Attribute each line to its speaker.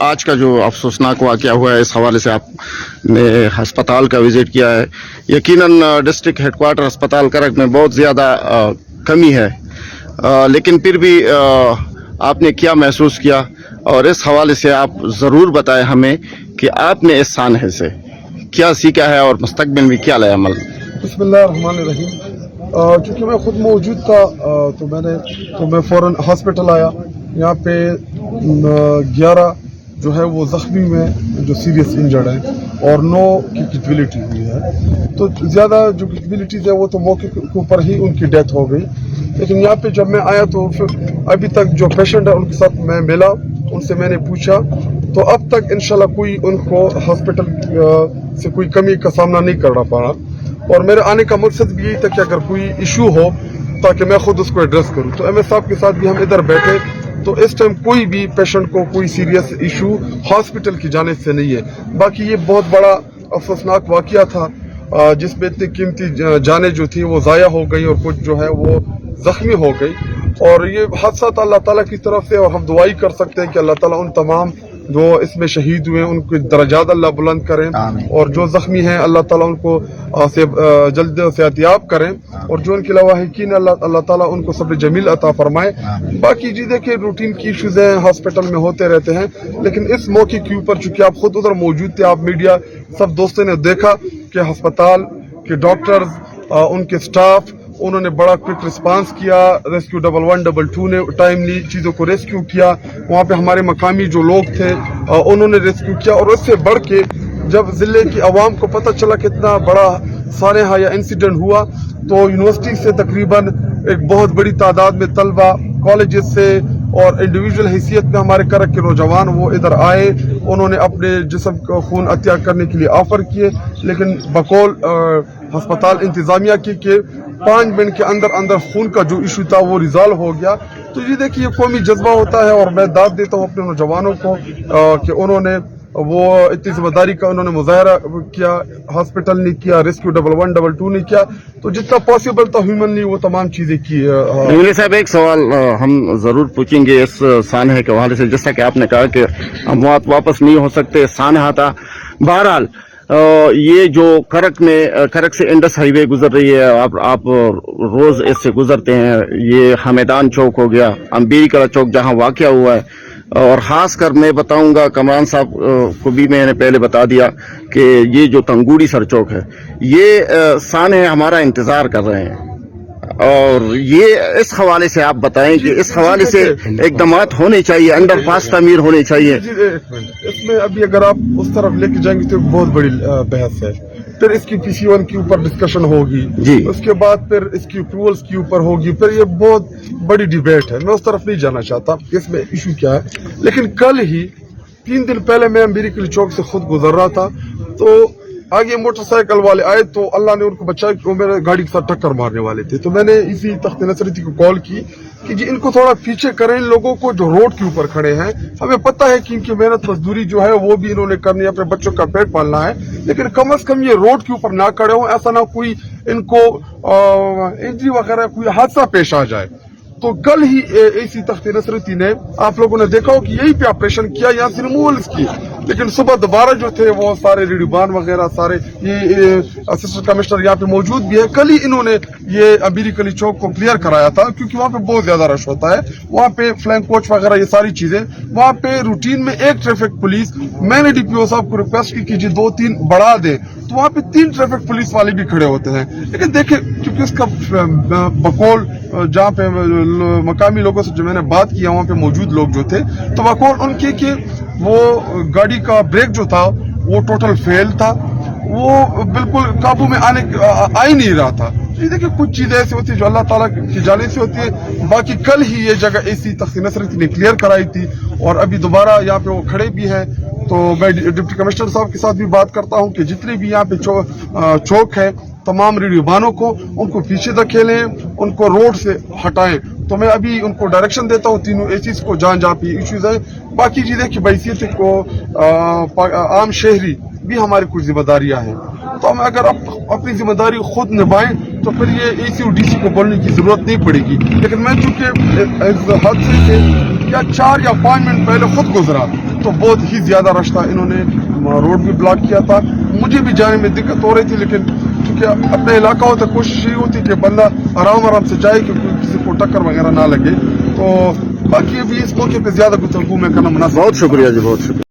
Speaker 1: आज का जो अफसोसनाक वाक़या हुआ है, इस हवाले से आपने हस्पताल का विज़िट किया है। यकीनन डिस्ट्रिक्ट हेडक्वार्टर अस्पताल करक में बहुत ज़्यादा कमी है, लेकिन फिर भी आपने क्या महसूस किया, और इस हवाले से आप ज़रूर बताएं हमें कि आपने इस सानहे से क्या सीखा है और मुस्तक़बिल में क्या लाया अमल।
Speaker 2: बिस्मिल्लाहिर्रहमानिर्रहीम। चूँकि मैं खुद मौजूद था तो मैं फ़ौरन हॉस्पिटल आया। यहाँ पे 11 जो है वो ज़ख्मी में जो सीरियस इंजर्ड है और 9 की कैजुअलिटी हुई है। तो ज़्यादा जो कैजुअलिटीज़ है वो तो मौके के ऊपर ही उनकी डेथ हो गई। लेकिन यहाँ पे जब मैं आया तो फिर अभी तक जो पेशेंट है उनके साथ मैं मिला, उनसे मैंने पूछा, तो अब तक इंशाल्लाह कोई उनको हॉस्पिटल से कोई कमी का सामना नहीं करना पड़ा। और मेरे आने का मकसद भी यही था कि अगर कोई इशू हो ताकि मैं खुद उसको एड्रेस करूं। तो एमएस साहब के साथ भी हम इधर बैठे, तो इस टाइम कोई भी पेशेंट को कोई सीरियस इशू हॉस्पिटल की जाने से नहीं है। बाकी ये बहुत बड़ा अफसोसनाक वाकया था जिसमें इतनी कीमती जानें जो थी वो ज़ाया हो गई और कुछ जो है वो ज़ख्मी हो गई। और ये हादसा अल्लाह ताला की तरफ से, और हम दुआई कर सकते हैं कि अल्लाह ताला उन तमाम जो इसमें शहीद हुए उनके दर्जात अल्लाह बुलंद करें, और जो ज़ख्मी हैं अल्लाह ताला उनको जल्द सेहतियाब करें, और जो उनके लवाहिकीन अल्लाह ताला उनको सब्र जमील अता फरमाए। बाकी जी देखिए, रूटीन की इशूज़ हैं हॉस्पिटल में होते रहते हैं, लेकिन इस मौके के ऊपर चूँकि आप खुद उधर मौजूद थे, आप मीडिया सब दोस्तों ने देखा कि अस्पताल के डॉक्टर्स, उनके स्टाफ, उन्होंने बड़ा क्विक रिस्पांस किया। रेस्क्यू 1112 ने टाइमली चीज़ों को रेस्क्यू किया। वहाँ पे हमारे मकामी जो लोग थे उन्होंने रेस्क्यू किया। और उससे बढ़ के जब ज़िले की आवाम को पता चला कि इतना बड़ा सानहा या इंसिडेंट हुआ, तो यूनिवर्सिटी से तकरीबन एक बहुत बड़ी तादाद में तलबा, कॉलेजेस से और इंडिविजुअल हैसियत में हमारे करक के नौजवान वो इधर आए। उन्होंने अपने जिस्म को खून अतिया करने के लिए ऑफर किए, लेकिन बकौल हस्पताल इंतज़ामिया के 5 मिनट के अंदर अंदर खून का जो इशू था वो रिजॉल्व हो गया। तो ये देखिए, कौमी जज्बा होता है, और मैं दाद देता हूँ अपने नौजवानों को कि उन्होंने वो इतनी जिम्मेदारी का उन्होंने मुजाहरा किया। हॉस्पिटल ने किया, रेस्क्यू 1112 ने किया, तो जितना पॉसिबल था ह्यूमनली वो तमाम चीज़ें की।
Speaker 1: इंग्लिश साहब, एक सवाल हम ज़रूर पूछेंगे इस सानहे के हवाले से। जैसा कि आपने कहा कि अमवात वापस नहीं हो सकते, सानहा था। बहरहाल ये जो करक से इंडस हाईवे गुजर रही है, आप रोज इससे गुजरते हैं। ये हमेदान चौक हो गया, अम्बेडकर चौक जहां वाकया हुआ है, और खास कर मैं बताऊंगा, कमरान साहब को भी मैंने पहले बता दिया कि ये जो तंगूड़ी सर चौक है, ये सानहे हमारा इंतजार कर रहे हैं। और ये इस हवाले से आप बताएं कि इस हवाले से इक़दामात होने चाहिए, अंडरपास तामीर होने चाहिए।
Speaker 2: इसमें अभी अगर आप उस तरफ लेके जाएंगे तो बहुत बड़ी बहस है। फिर इसकी PC1 के ऊपर डिस्कशन होगी जी, उसके बाद फिर इसकी अप्रूवल्स के ऊपर होगी, फिर ये बहुत बड़ी डिबेट है। मैं उस तरफ नहीं जाना चाहता कि इसमें इशू क्या है। लेकिन कल ही 3 दिन पहले मैं अम्बेडकर चौक से खुद गुजर रहा था, तो आगे मोटरसाइकिल वाले आए, तो अल्लाह ने उनको बचाया कि वो मेरे गाड़ी के साथ टक्कर मारने वाले थे। तो मैंने इसी तख्त नसरती को कॉल की कि जी इनको थोड़ा पीछे करें, इन लोगों को जो रोड के ऊपर खड़े हैं। हमें पता है कि इनकी मेहनत मजदूरी जो है वो भी इन्होंने करनी है, अपने बच्चों का पेट पालना है, लेकिन कम से कम ये रोड के ऊपर ना खड़े हों, ऐसा ना कोई इनको इंजरी वगैरह कोई हादसा पेश आ जाए। तो कल ही इसी तख्त नसरती ने, आप लोगों ने देखा हो कि यही पे ऑपरेशन किया, यहाँ से रिमूवल्स की, लेकिन सुबह दोबारा जो थे वो सारे रेडिबान वगैरह सारे, ये असिस्टेंट कमिश्नर यहाँ पे मौजूद भी है। कल ही इन्होंने ये अम्बेडकर चौक को क्लियर कराया था, क्योंकि वहाँ पे बहुत ज्यादा रश होता है। वहाँ पे फ्लैंक कोच वगैरह ये सारी चीजें, वहाँ पे रूटीन में एक ट्रैफिक पुलिस, मैंने DPO साहब को रिक्वेस्ट की कि जी 2-3 बढ़ा दे, तो वहाँ पे 3 ट्रैफिक पुलिस वाले भी खड़े होते हैं। लेकिन देखे, क्योंकि उसका बकौल जहाँ पे मकामी लोगों से जो मैंने बात किया, वहाँ पे मौजूद लोग जो थे, तो बकौल उनके कि वो गाड़ी का ब्रेक जो था वो टोटल फेल था, वो बिल्कुल काबू में आ ही नहीं रहा था। ये देखिए, कुछ चीजें ऐसी होती है जो अल्लाह ताला की जाने से होती है। बाकी कल ही ये जगह इसी तख्त नसरती ने क्लियर कराई थी, और अभी दोबारा यहाँ पे वो खड़े भी हैं। तो मैं डिप्टी कमिश्नर साहब के साथ भी बात करता हूँ कि जितने भी यहाँ पे चौक है, तमाम रेडियोबानों को उनको पीछे धकेलें, उनको रोड से हटाएं। तो मैं अभी उनको डायरेक्शन देता हूँ तीनों एसीज को, जहाँ पे इश्यूज है। बाकी चीजें की बैसियत को आम शहरी भी हमारी कुछ जिम्मेदारियां हैं, तो हम अगर अपनी जिम्मेदारी खुद निभाएं तो फिर ये AC और DC को बोलने की जरूरत नहीं पड़ेगी। लेकिन मैं चूंकि हादसे से 4 या 5 मिनट पहले खुद गुजरा, تو بہت ہی زیادہ رش تھا. انہوں نے روڈ بھی بلاک کیا تھا. مجھے بھی جانے میں دقت ہو رہی تھی, لیکن چونکہ اپنے علاقہ ہوتا کوشش یہ ہوتی کہ بندہ آرام سے جائے کہ کسی کو ٹکر وغیرہ نہ لگے. تو باقی ابھی اس موقع پہ زیادہ گفتگو میں کرنا مناسب.
Speaker 1: بہت شکریہ جی, بہت شکریہ.